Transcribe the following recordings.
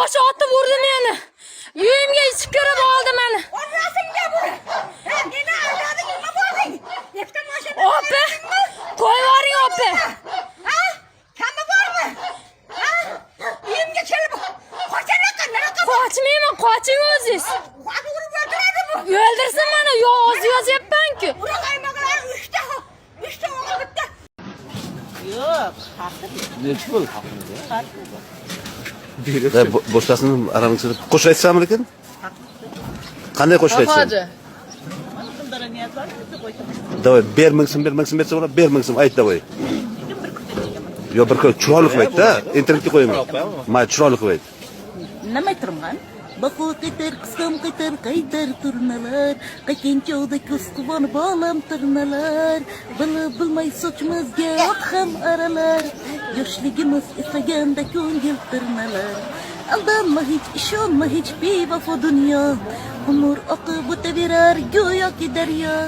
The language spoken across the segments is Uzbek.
boshi otib urdi meni. Uyimga ichib kirib oldi meni. Orasingga bu. Ha, meni aldading, nima bo'lding? Nechta mashina? Opa, qo'yvoring opa. Ha? Kami bormi? Ha? Uyimga kelib qochanaqa, naraqa? Qochmayman, qoching o'zingiz. Qani urib o'ldiradi bu. O'ldirsin meni, yozyapman-ku. Urag'aymoqlar 3 ta o'g'il bitta. Yo'q, haqi. Nechi pul haqingizda? Boshqasini aramizda qo'shiq aytsammi lekin? Qanday qo'shiq aytsam? Hoji. Davay, bermangsin bersa bo'ladi, bermangsin ayt davay. Yo bir chiroyli qilib ayt-da, internetga qo'yaman. Mayli, chiroyli qilib ayt. Nima ayttirman? Baqo qaytar, qisqam qaytar, qaytar turnalar, qaytinchoqda ko'z quvon bolam turnalar, bilmay sochimizga oq ham aralar, yoshligimiz istaganda ko'ngil turnalar. Aldanma hech, ishonma hech bevafo dunyo, umr oqib o'taverar go'yoki daryo.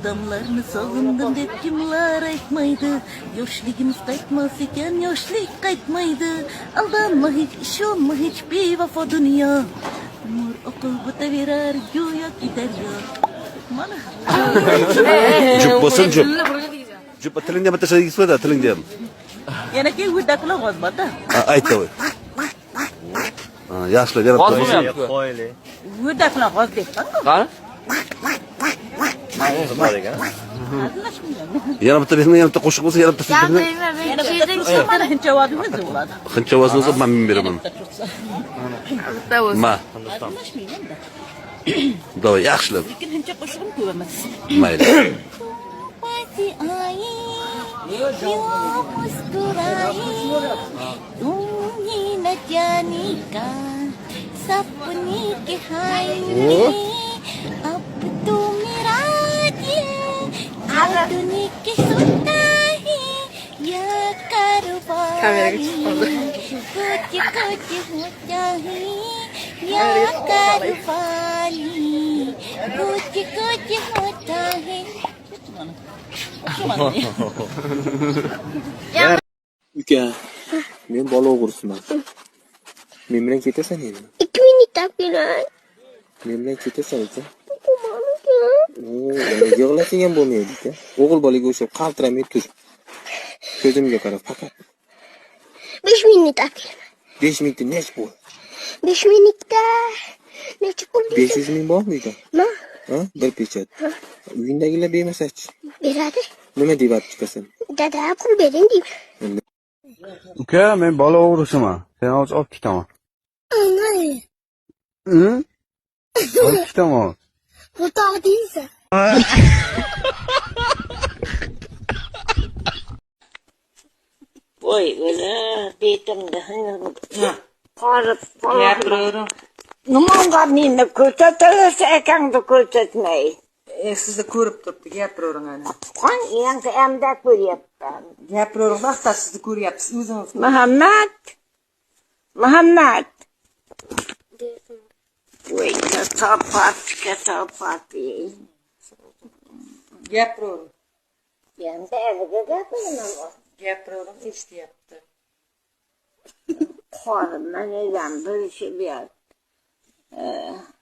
Damlarni sog'indim deb kimlar aytmaydi, yoshligimiz qaytmas ekan, yoshlik qaytmaydi. Aldanma hech, ishonma hech bevafo dunyo, umr oqib o'taverar go'yoki daryo. Mana Jup bo'lsin jup. Jup tilingga bitta shay yig'izda, tilingga ham. yana ki uyda quloq bota. Ayt davay. Yaxshi, yana bitta bo'lsin. Qo'yli. Uyda quloq debman. Qani? Yana bitta bermang, yana bitta qo'shiq bo'lsa, yana bitta so'z bermang. Yana bitta hinchavozimiz bo'ladi. Hinchavozini olsa men beraman. Ma. Davay, yaxshilab. Lekin hincha qo'shig'im ko'p emas. Mayli. सपने के हाय अब तो मेरा दिल आदमी के सुनता है या कारोबार कुछ होता है या कारोबार कुछ होता है Uka, men bola o'g'risiman. Men bilan ketasan endi. 2 minutdan keyin Men bilan ketasan ekan. Yig'lasang ham bo'lmaydi ekan. O'g'il bolaga o'xshab qaltiramay tur. Ko'zimga qara faqat. 5 minutdan keyin 5 minutda nech bo'l? 5 minutda necha pul 500 ming bormi uyda? nima Ha? Bir pechat. Uyindagilar bermasa-chi. beradi? Nima deyapti chiqasan? Dada pul bering deydi. Uka, men bola o'g'risiman. Sen hozir olib ketaman. Olib ketaman. O'rtoq deysan. Voy, o'zi betimda qorib gapiraverim. Nimaga meni ko'rsatsa ekangni ko'rsatmay. Sizni ko'rib turibdi, gapiravering ana. Qon endi hamda ko'ryapman. Gapiravering, vaqtda sizni ko'ryapsiz o'zingiz. Muhammad. Voy, katopat. Gapiravering. Endi evga gapiraman. Gapiravering, eshityapti. Qorim mendan bilishib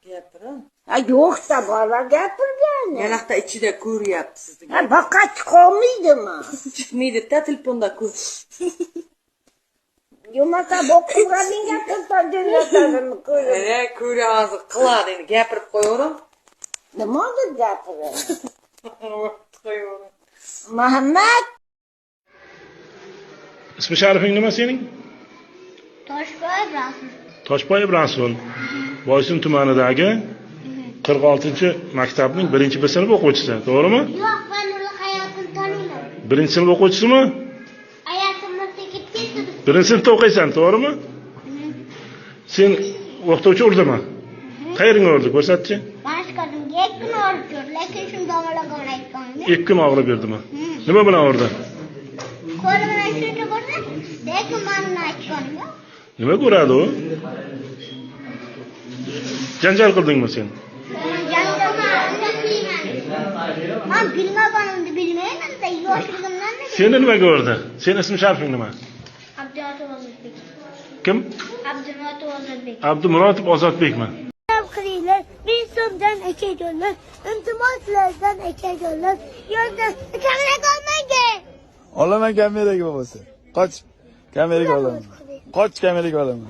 Gapiring. yo'qsa bola gapirgan. Yalaqda ichida ko'ryapti sizni. Baqa chiqolmaydimi? Chiqmaydi-da, telefonda ko'r. Yumata bo'qtirganing gapirtadimi ko'rib. Ko'ra hozir qiladi, endi gapirib qo'yavering. Nimaga gapiraman? Qo'yavering. Muhammad. Ismi sharifing nima sening? Toshboy Rasul. Toshboyev Rasul. Boysun tumanidagi 46-maktabning 1-sinf o'quvchisi, to'g'rimi? Yo'q, men uning hayotini taniyman. 1-sinf o'quvchisimi? Hayotimni tekib ketdi. 1-sinfda o'qiysan, to'g'rimi? Sen o'qituvchi urdimi? Qayeringa urdi, ko'rsatchi. Boshqalarga 2 kun urdi, lekin shunda o'g'lagan aytganda. 2 kun og'rib berdimi? Nima bilan urdi? Qo'li bilan shuncha urdi, lekin menga aytganda. Nima ko'radi u? Janjal qildingmi sen? Men bilmaganimni bilmayman-da, yoshligimdan. Seni nima ko'rdi? Sening ismi sharifing nima? Abdulaziz Ozodbek. Kim? Abdumotov Ozodbek. Abdumurotov Ozodbekmi? Qilinglar, 1000 so'mdan akajonlar, iltimoslardan akajonlar, yozda kameraga olmang. Olaman kameraga bo'lsa. Qoch. Kameraga olaman. Qoch kameraga olaman.